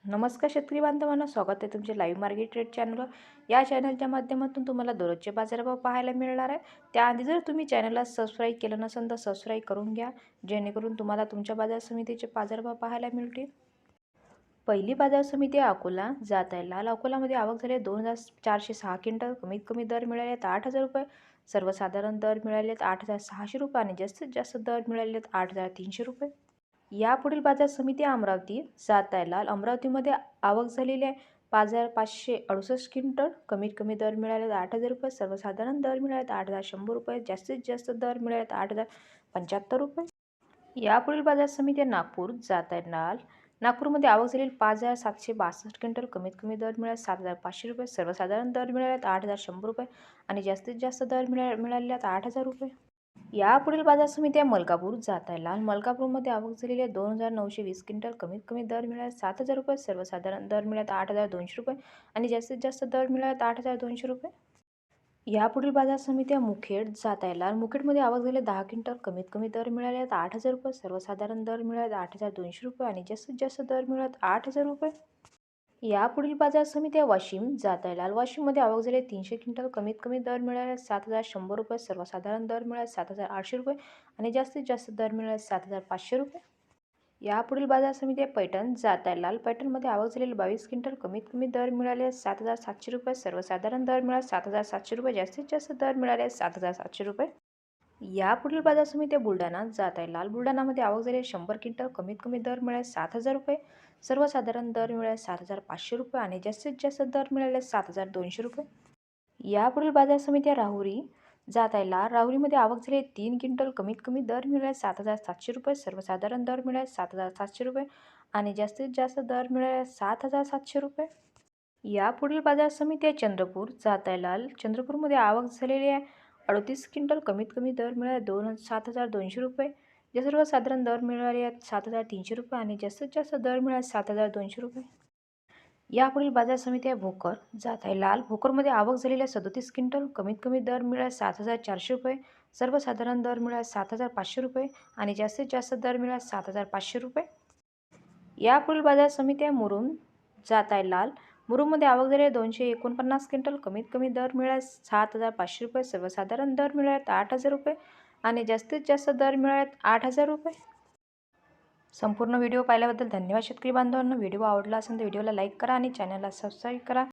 नमस्कार शेतकरी बांधवांनो, स्वागत आहे तुमचे लाईव्ह मार्केट रेट चॅनलवर। या चॅनलच्या माध्यमातून तुम्हाला दररोजचे बाजारभाव पाहायला मिळणार आहे। त्याआधी जर तुम्ही चॅनलला सबस्क्राईब केलं नसेल तर सबस्क्राईब करून घ्या, जेणेकरून तुम्हाला तुमच्या बाजार समितीचे बाजारभाव पाहायला मिळतील। पहिली बाजार समिती अकोला जात आहे। लाल अकोलामध्ये आवक झाली 2406 क्विंटल। कमीत कमी दर मिळाले 8,000 रुपये। सर्वसाधारण दर मिळाले 8,600 रुपये आणि जास्तीत जास्त दर मिळाले 8,300 रुपये। यापुढील बाजार समिती अमरावती जात आहे। लाल अमरावतीमध्ये आवक झालेली आहे 5,568 क्विंटल। कमीत कमी दर मिळाले 8,000 रुपये। सर्वसाधारण दर मिळाले 8,100 रुपये। जास्तीत जास्त दर मिळाले 8,075 रुपये। यापुढील बाजार समिती नागपूर जात आहे। लाल नागपूरमध्ये आवक झालेली 5,762 क्विंटल। कमीत कमी दर मिळाले 7,500 रुपये। सर्वसाधारण दर मिळाले 8,100 रुपये आणि जास्तीत जास्त दर मिळाले 8,000 रुपये। यापुढील बाजार समिती आहे मलकापूर जात आहे। लाल मलकापूरमध्ये आवक झालेली आहे 2,920 क्विंटल। कमीत कमी दर मिळाले 7,000 रुपये। सर्वसाधारण दर मिळाले 8,200 रुपये आणि जास्तीत जास्त दर मिळाले 8,200 रुपये। यापुढील बाजार समिती आहे मुखेड जात आहे। लाल मुखेडमध्ये आवक झाली 10 क्विंटल। कमीत कमी दर मिळाले 8,000 रुपये। सर्वसाधारण दर मिळाले 8,200 रुपये आणि जास्तीत जास्त दर मिळाले 8,000 रुपये। यापुढील बाजार समिती आहे वाशिम जात आहे। लाल वाशिममध्ये आवक झाली 300 क्विंटल। कमीत कमी दर मिळाले 7,100 रुपये। सर्वसाधारण दर मिळाले 7,800 रुपये आणि जास्तीत जास्त दर मिळाले 7,500 रुपये। यापुढील बाजार समिती आहे पैठण जात आहे। लाल पैठणमध्ये आवक झालेली 22 क्विंटल। कमीत कमी दर मिळाले 7,700 रुपये। सर्वसाधारण दर मिळाले 7,700 रुपये। जास्तीत जास्त दर मिळाले 7,700 रुपये। यापुढील बाजार समिती आहे बुलढाणा जात आहे। लाल बुलढाणामध्ये आवक झाली 100 क्विंटल। कमीत कमी दर मिळाले 7,000 रुपये। सर्वसाधारण दर मिळाले 7,500 रुपये आणि जास्तीत जास्त दर मिळाले 7,200 रुपये। यापुढील बाजार समिती आहे राहुरी जात आहे। लाल राहुरीमध्ये आवक झाली 3 क्विंटल। कमीत कमी दर मिळाले 7,700 रुपये। सर्वसाधारण दर मिळाले 7,700 रुपये आणि जास्तीत जास्त दर मिळाले 7,700 रुपये। यापुढील बाजार समिती आहे चंद्रपूर जात आहे। लाल चंद्रपूरमध्ये आवक झालेली आहे 38 क्विंटल। कमीत कमी दर मिळाले 7,200 रुपये। जे सर्वसाधारण दर मिळाले 7,300 रुपये आणि जास्तीत जास्त दर मिळाले 7,200 रुपये। यापुढील बाजार समिती आहे भोकर जात आहे। लाल भोकरमध्ये आवक झालेली आहे 37 क्विंटल। कमीत कमी दर मिळाले 7,400 रुपये। सर्वसाधारण दर मिळाले 7,500 रुपये आणि जास्तीत जास्त दर मिळाले 7,500 रुपये। यापुढील बाजार समिती आहे मुरुम जात आहे। लाल मुरुममध्ये आवक झाली 249 क्विंटल। कमीत कमी दर मिळाले 7,500 रुपये। सर्वसाधारण दर मिळाले 8,000 रुपये आणि जास्तीत जास्त दर मिळाले 8,000 रुपये। संपूर्ण व्हिडिओ पाहिल्याबद्दल धन्यवाद शेतकरी बांधवांनो। व्हिडिओ आवडला असेल तर व्हिडिओला लाईक करा आणि चॅनलला सबस्क्राईब करा।